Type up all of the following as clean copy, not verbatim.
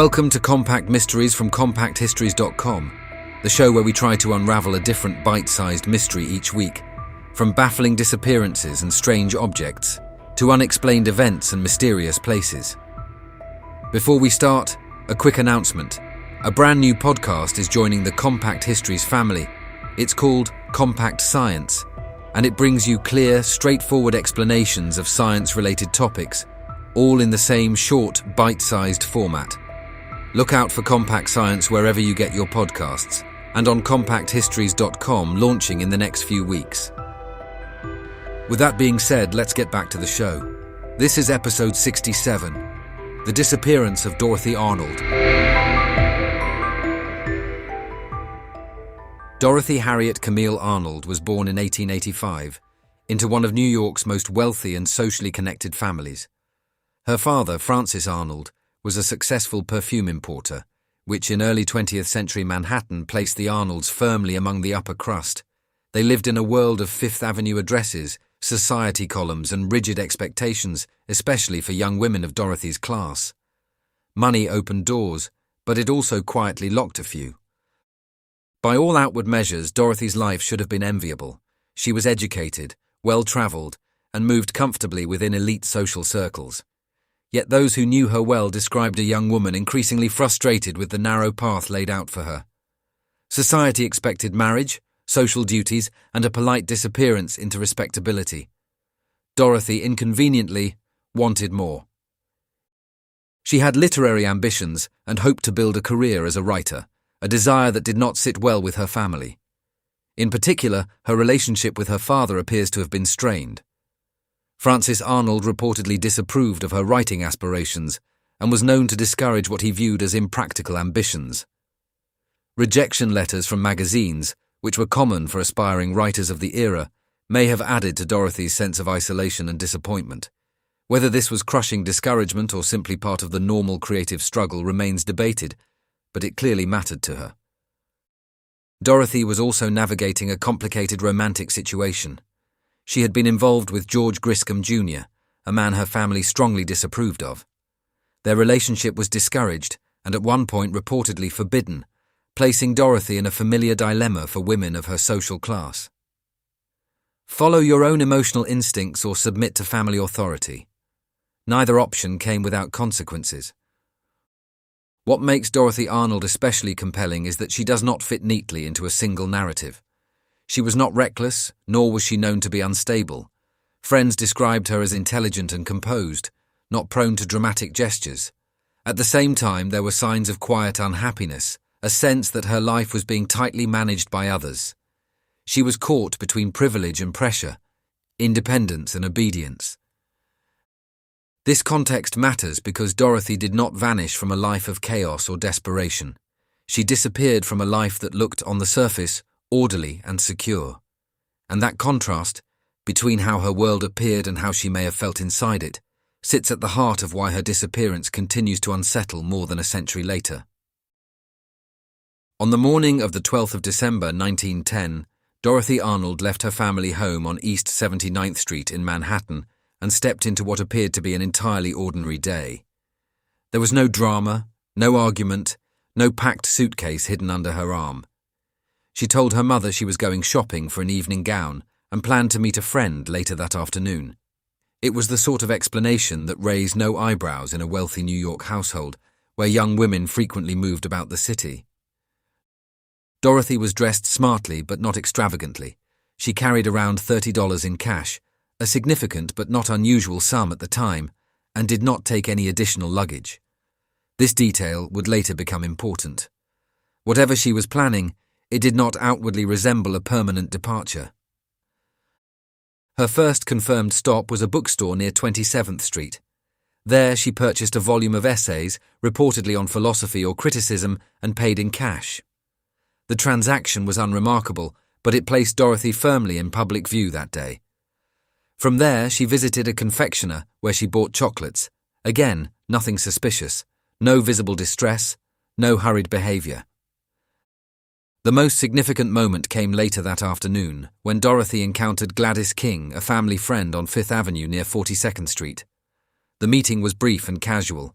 Welcome to Compact Mysteries from compacthistories.com, the show where we try to unravel a different bite-sized mystery each week, from baffling disappearances and strange objects to unexplained events and mysterious places. Before we start, a quick announcement. A brand new podcast is joining the Compact Histories family. It's called Compact Science, and it brings you clear, straightforward explanations of science-related topics, all in the same short, bite-sized format. Look out for Compact Science wherever you get your podcasts, and on compacthistories.com, launching in the next few weeks. With that being said, let's get back to the show. This is episode 67, The Disappearance of Dorothy Arnold. Dorothy Harriet Camille Arnold was born in 1885 into one of New York's most wealthy and socially connected families. Her father, Francis Arnold, was a successful perfume importer, which in early 20th century Manhattan placed the Arnolds firmly among the upper crust. They lived in a world of Fifth Avenue addresses, society columns, and rigid expectations, especially for young women of Dorothy's class. Money opened doors, but it also quietly locked a few. By all outward measures, Dorothy's life should have been enviable. She was educated, well-traveled, and moved comfortably within elite social circles. Yet those who knew her well described a young woman increasingly frustrated with the narrow path laid out for her. Society expected marriage, social duties, and a polite disappearance into respectability. Dorothy, inconveniently, wanted more. She had literary ambitions and hoped to build a career as a writer, a desire that did not sit well with her family. In particular, her relationship with her father appears to have been strained. Francis Arnold reportedly disapproved of her writing aspirations and was known to discourage what he viewed as impractical ambitions. Rejection letters from magazines, which were common for aspiring writers of the era, may have added to Dorothy's sense of isolation and disappointment. Whether this was crushing discouragement or simply part of the normal creative struggle remains debated, but it clearly mattered to her. Dorothy was also navigating a complicated romantic situation. She had been involved with George Griscom Jr., a man her family strongly disapproved of. Their relationship was discouraged and at one point reportedly forbidden, placing Dorothy in a familiar dilemma for women of her social class. Follow your own emotional instincts or submit to family authority. Neither option came without consequences. What makes Dorothy Arnold especially compelling is that she does not fit neatly into a single narrative. She was not reckless, nor was she known to be unstable. Friends described her as intelligent and composed, not prone to dramatic gestures. At the same time, there were signs of quiet unhappiness, a sense that her life was being tightly managed by others. She was caught between privilege and pressure, independence and obedience. This context matters because Dorothy did not vanish from a life of chaos or desperation. She disappeared from a life that looked, on the surface, orderly and secure. And that contrast, between how her world appeared and how she may have felt inside it, sits at the heart of why her disappearance continues to unsettle more than a century later. On the morning of the 12th of December 1910, Dorothy Arnold left her family home on East 79th Street in Manhattan and stepped into what appeared to be an entirely ordinary day. There was no drama, no argument, no packed suitcase hidden under her arm. She told her mother she was going shopping for an evening gown and planned to meet a friend later that afternoon. It was the sort of explanation that raised no eyebrows in a wealthy New York household where young women frequently moved about the city. Dorothy was dressed smartly but not extravagantly. She carried around $30 in cash, a significant but not unusual sum at the time, and did not take any additional luggage. This detail would later become important. Whatever she was planning, it did not outwardly resemble a permanent departure. Her first confirmed stop was a bookstore near 27th Street. There she purchased a volume of essays, reportedly on philosophy or criticism, and paid in cash. The transaction was unremarkable, but it placed Dorothy firmly in public view that day. From there, she visited a confectioner where she bought chocolates. Again, nothing suspicious, no visible distress, no hurried behavior. The most significant moment came later that afternoon, when Dorothy encountered Gladys King, a family friend on Fifth Avenue near 42nd Street. The meeting was brief and casual.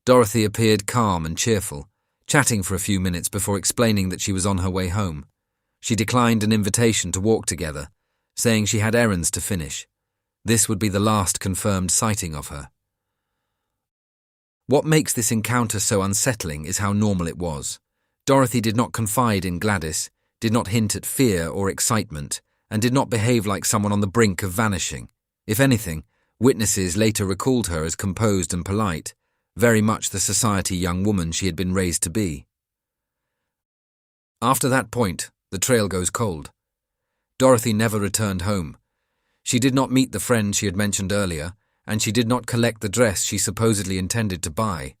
Dorothy appeared calm and cheerful, chatting for a few minutes before explaining that she was on her way home. She declined an invitation to walk together, saying she had errands to finish. This would be the last confirmed sighting of her. What makes this encounter so unsettling is how normal it was. Dorothy did not confide in Gladys, did not hint at fear or excitement, and did not behave like someone on the brink of vanishing. If anything, witnesses later recalled her as composed and polite, very much the society young woman she had been raised to be. After that point, the trail goes cold. Dorothy never returned home. She did not meet the friend she had mentioned earlier, and she did not collect the dress she supposedly intended to buy.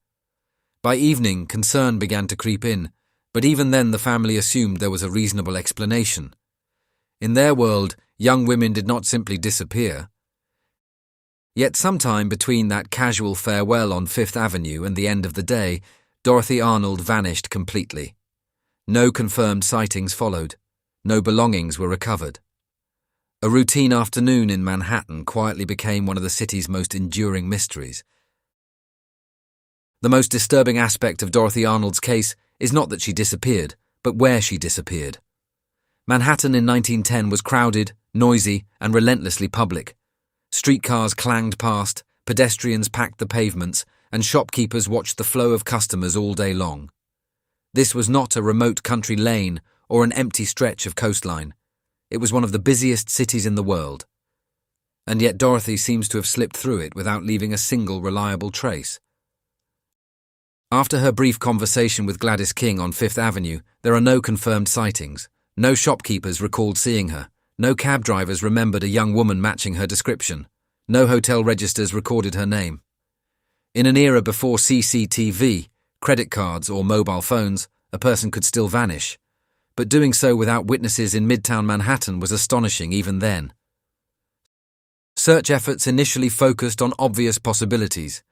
By evening, concern began to creep in, but even then the family assumed there was a reasonable explanation. In their world, young women did not simply disappear. Yet sometime between that casual farewell on Fifth Avenue and the end of the day, Dorothy Arnold vanished completely. No confirmed sightings followed. No belongings were recovered. A routine afternoon in Manhattan quietly became one of the city's most enduring mysteries. The most disturbing aspect of Dorothy Arnold's case is not that she disappeared, but where she disappeared. Manhattan in 1910 was crowded, noisy, and relentlessly public. Streetcars clanged past, pedestrians packed the pavements, and shopkeepers watched the flow of customers all day long. This was not a remote country lane or an empty stretch of coastline. It was one of the busiest cities in the world. And yet Dorothy seems to have slipped through it without leaving a single reliable trace. After her brief conversation with Gladys King on Fifth Avenue, there are no confirmed sightings. No shopkeepers recalled seeing her. No cab drivers remembered a young woman matching her description. No hotel registers recorded her name. In an era before CCTV, credit cards, or mobile phones, a person could still vanish. But doing so without witnesses in Midtown Manhattan was astonishing even then. Search efforts initially focused on obvious possibilities.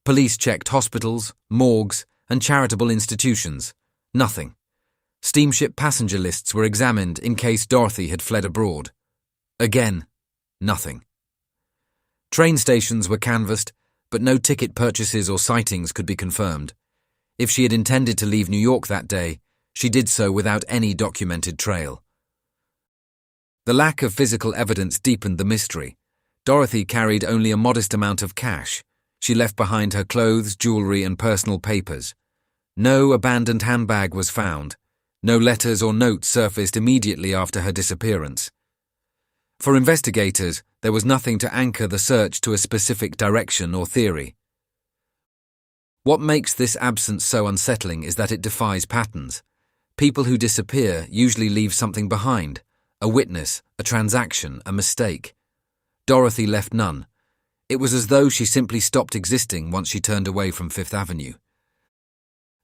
Police checked hospitals, morgues, and charitable institutions. Nothing. Steamship passenger lists were examined in case Dorothy had fled abroad. Again, nothing. Train stations were canvassed, but no ticket purchases or sightings could be confirmed. If she had intended to leave New York that day, she did so without any documented trail. The lack of physical evidence deepened the mystery. Dorothy carried only a modest amount of cash. She left behind her clothes, jewelry, and personal papers. No abandoned handbag was found. No letters or notes surfaced immediately after her disappearance. For investigators, there was nothing to anchor the search to a specific direction or theory. What makes this absence so unsettling is that it defies patterns. People who disappear usually leave something behind: a witness, a transaction, a mistake. Dorothy left none. It was as though she simply stopped existing once she turned away from Fifth Avenue.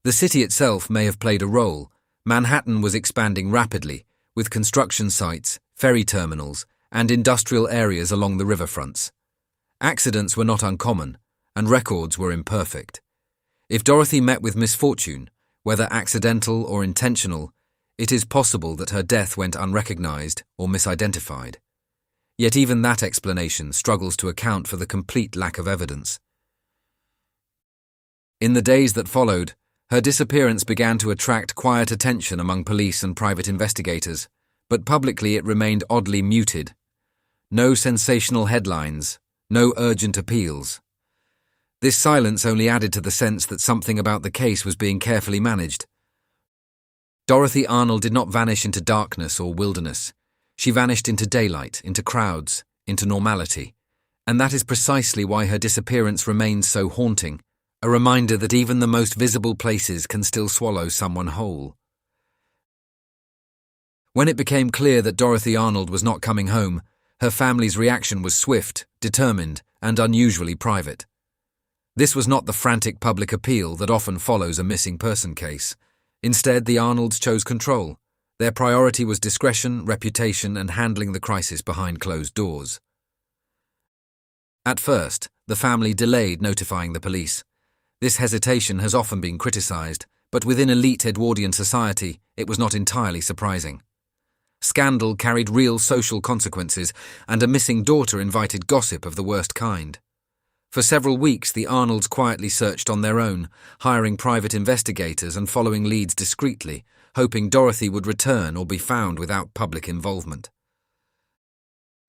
The city itself may have played a role. Manhattan was expanding rapidly, with construction sites, ferry terminals, and industrial areas along the riverfronts. Accidents were not uncommon, and records were imperfect. If Dorothy met with misfortune, whether accidental or intentional, it is possible that her death went unrecognized or misidentified. Yet even that explanation struggles to account for the complete lack of evidence. In the days that followed, her disappearance began to attract quiet attention among police and private investigators, but publicly it remained oddly muted. No sensational headlines, no urgent appeals. This silence only added to the sense that something about the case was being carefully managed. Dorothy Arnold did not vanish into darkness or wilderness. She vanished into daylight, into crowds, into normality. And that is precisely why her disappearance remains so haunting, a reminder that even the most visible places can still swallow someone whole. When it became clear that Dorothy Arnold was not coming home, her family's reaction was swift, determined, and unusually private. This was not the frantic public appeal that often follows a missing person case. Instead, the Arnolds chose control. Their priority was discretion, reputation, and handling the crisis behind closed doors. At first, the family delayed notifying the police. This hesitation has often been criticized, but within elite Edwardian society, it was not entirely surprising. Scandal carried real social consequences, and a missing daughter invited gossip of the worst kind. For several weeks, the Arnolds quietly searched on their own, hiring private investigators and following leads discreetly, hoping Dorothy would return or be found without public involvement.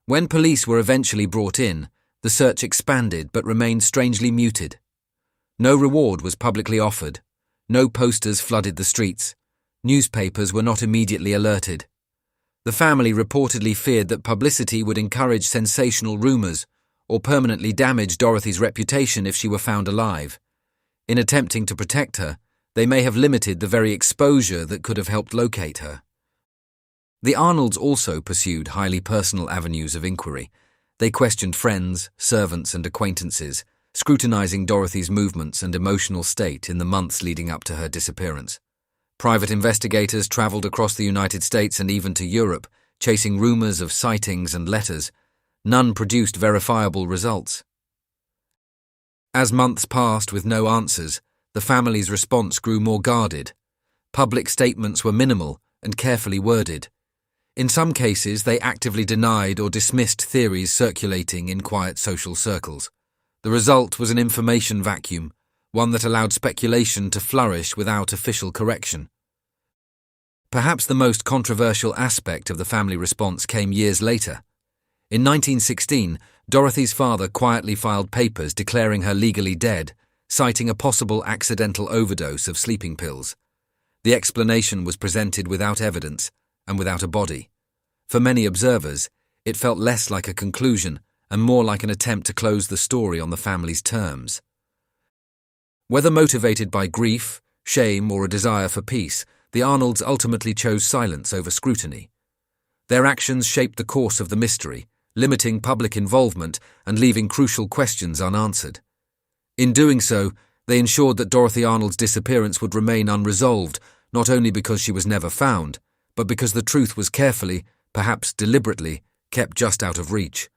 When police were eventually brought in, the search expanded but remained strangely muted. No reward was publicly offered. No posters flooded the streets. Newspapers were not immediately alerted. The family reportedly feared that publicity would encourage sensational rumors or permanently damage Dorothy's reputation if she were found alive. In attempting to protect her, they may have limited the very exposure that could have helped locate her. The Arnolds also pursued highly personal avenues of inquiry. They questioned friends, servants, and acquaintances, scrutinizing Dorothy's movements and emotional state in the months leading up to her disappearance. Private investigators traveled across the United States and even to Europe, chasing rumors of sightings and letters. None produced verifiable results. As months passed with no answers, the family's response grew more guarded. Public statements were minimal and carefully worded. In some cases, they actively denied or dismissed theories circulating in quiet social circles. The result was an information vacuum, one that allowed speculation to flourish without official correction. Perhaps the most controversial aspect of the family response came years later. In 1916, Dorothy's father quietly filed papers declaring her legally dead, citing a possible accidental overdose of sleeping pills. The explanation was presented without evidence and without a body. For many observers, it felt less like a conclusion and more like an attempt to close the story on the family's terms. Whether motivated by grief, shame, or a desire for peace, the Arnolds ultimately chose silence over scrutiny. Their actions shaped the course of the mystery, limiting public involvement and leaving crucial questions unanswered. In doing so, they ensured that Dorothy Arnold's disappearance would remain unresolved, not only because she was never found, but because the truth was carefully, perhaps deliberately, kept just out of reach.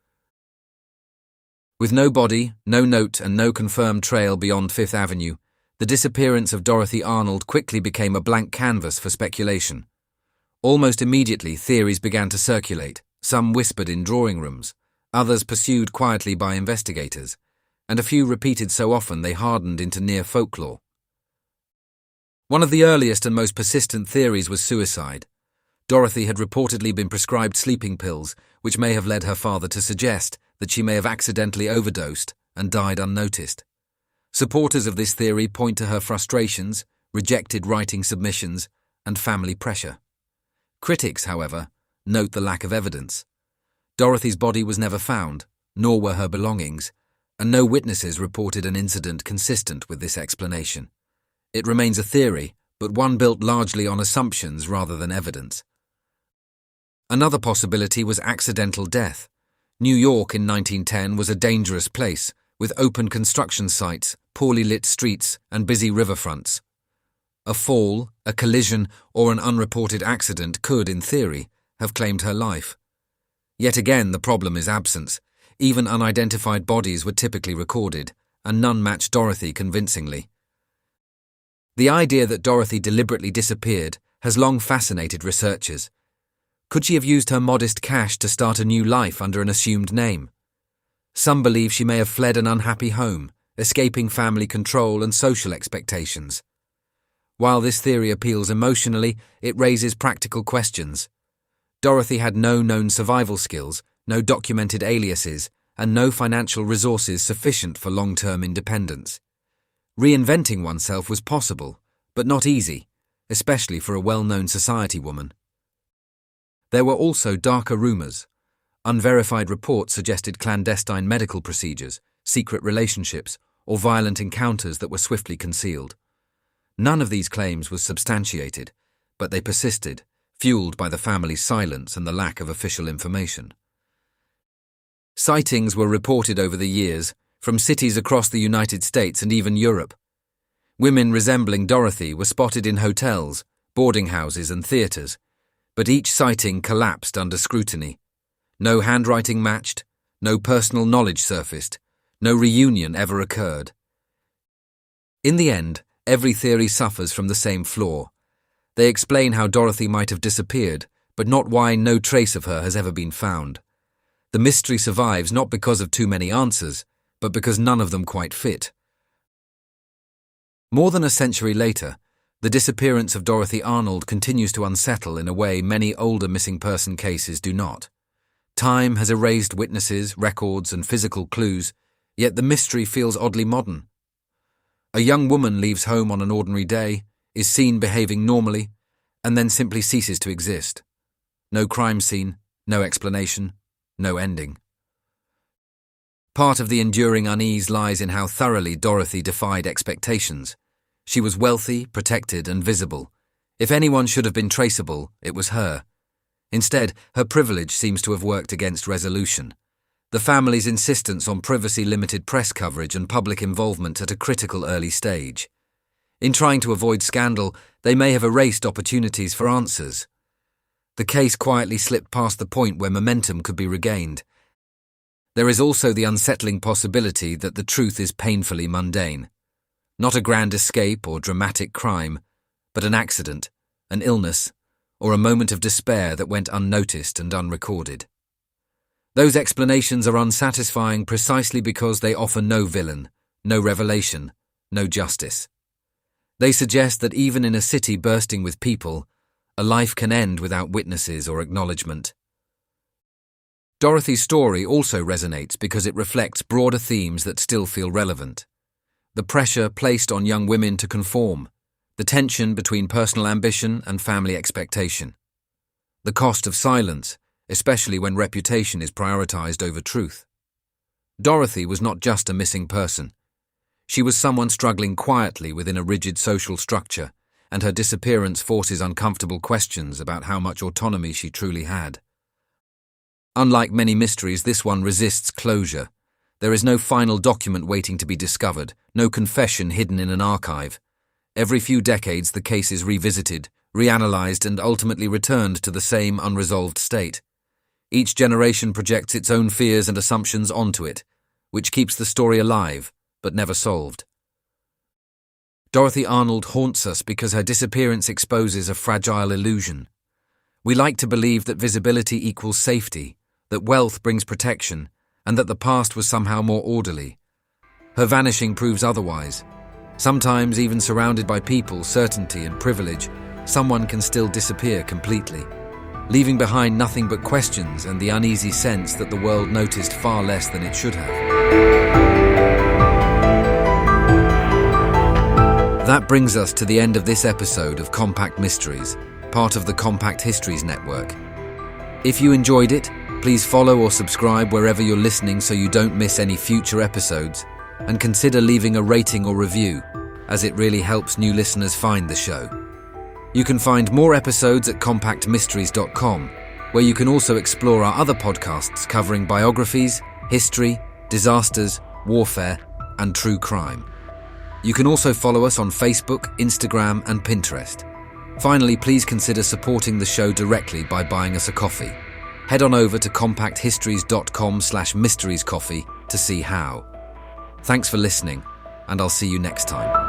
With no body, no note, and no confirmed trail beyond Fifth Avenue, the disappearance of Dorothy Arnold quickly became a blank canvas for speculation. Almost immediately, theories began to circulate, some whispered in drawing rooms, others pursued quietly by investigators, and a few repeated so often they hardened into near folklore. One of the earliest and most persistent theories was suicide. Dorothy had reportedly been prescribed sleeping pills, which may have led her father to suggest that she may have accidentally overdosed and died unnoticed. Supporters of this theory point to her frustrations, rejected writing submissions, and family pressure. Critics, however, note the lack of evidence. Dorothy's body was never found, nor were her belongings, and no witnesses reported an incident consistent with this explanation. It remains a theory, but one built largely on assumptions rather than evidence. Another possibility was accidental death. New York in 1910 was a dangerous place, with open construction sites, poorly lit streets, and busy riverfronts. A fall, a collision, or an unreported accident could, in theory, have claimed her life. Yet again, the problem is absence. Even unidentified bodies were typically recorded, and none matched Dorothy convincingly. The idea that Dorothy deliberately disappeared has long fascinated researchers. Could she have used her modest cash to start a new life under an assumed name? Some believe she may have fled an unhappy home, escaping family control and social expectations. While this theory appeals emotionally, it raises practical questions. Dorothy had no known survival skills, no documented aliases, and no financial resources sufficient for long-term independence. Reinventing oneself was possible, but not easy, especially for a well-known society woman. There were also darker rumors. Unverified reports suggested clandestine medical procedures, secret relationships, or violent encounters that were swiftly concealed. None of these claims was substantiated, but they persisted, fueled by the family's silence and the lack of official information. Sightings were reported over the years, from cities across the United States and even Europe. Women resembling Dorothy were spotted in hotels, boarding houses, and theaters, but each sighting collapsed under scrutiny. No handwriting matched, no personal knowledge surfaced, no reunion ever occurred. In the end, every theory suffers from the same flaw. They explain how Dorothy might have disappeared, but not why no trace of her has ever been found. The mystery survives not because of too many answers, but because none of them quite fit. More than a century later, the disappearance of Dorothy Arnold continues to unsettle in a way many older missing person cases do not. Time has erased witnesses, records, and physical clues, yet the mystery feels oddly modern. A young woman leaves home on an ordinary day, is seen behaving normally, and then simply ceases to exist. No crime scene, no explanation, no ending. Part of the enduring unease lies in how thoroughly Dorothy defied expectations. She was wealthy, protected, and visible. If anyone should have been traceable, it was her. Instead, her privilege seems to have worked against resolution. The family's insistence on privacy limited press coverage and public involvement at a critical early stage. In trying to avoid scandal, they may have erased opportunities for answers. The case quietly slipped past the point where momentum could be regained. There is also the unsettling possibility that the truth is painfully mundane. Not a grand escape or dramatic crime, but an accident, an illness, or a moment of despair that went unnoticed and unrecorded. Those explanations are unsatisfying precisely because they offer no villain, no revelation, no justice. They suggest that even in a city bursting with people, a life can end without witnesses or acknowledgement. Dorothy's story also resonates because it reflects broader themes that still feel relevant. The pressure placed on young women to conform, the tension between personal ambition and family expectation, the cost of silence, especially when reputation is prioritized over truth. Dorothy was not just a missing person. She was someone struggling quietly within a rigid social structure, and her disappearance forces uncomfortable questions about how much autonomy she truly had. Unlike many mysteries, this one resists closure. There is no final document waiting to be discovered, no confession hidden in an archive. Every few decades, the case is revisited, reanalyzed, and ultimately returned to the same unresolved state. Each generation projects its own fears and assumptions onto it, which keeps the story alive, but never solved. Dorothy Arnold haunts us because her disappearance exposes a fragile illusion. We like to believe that visibility equals safety, that wealth brings protection, and that the past was somehow more orderly. Her vanishing proves otherwise. Sometimes, even surrounded by people, certainty, and privilege, someone can still disappear completely, leaving behind nothing but questions and the uneasy sense that the world noticed far less than it should have. That brings us to the end of this episode of Compact Mysteries, part of the Compact Histories Network. If you enjoyed it, please follow or subscribe wherever you're listening so you don't miss any future episodes, and consider leaving a rating or review, as it really helps new listeners find the show. You can find more episodes at compactmysteries.com, where you can also explore our other podcasts covering biographies, history, disasters, warfare, and true crime. You can also follow us on Facebook, Instagram, and Pinterest. Finally, please consider supporting the show directly by buying us a coffee. Head on over to compacthistories.com/mysteriescoffee to see how. Thanks for listening, and I'll see you next time.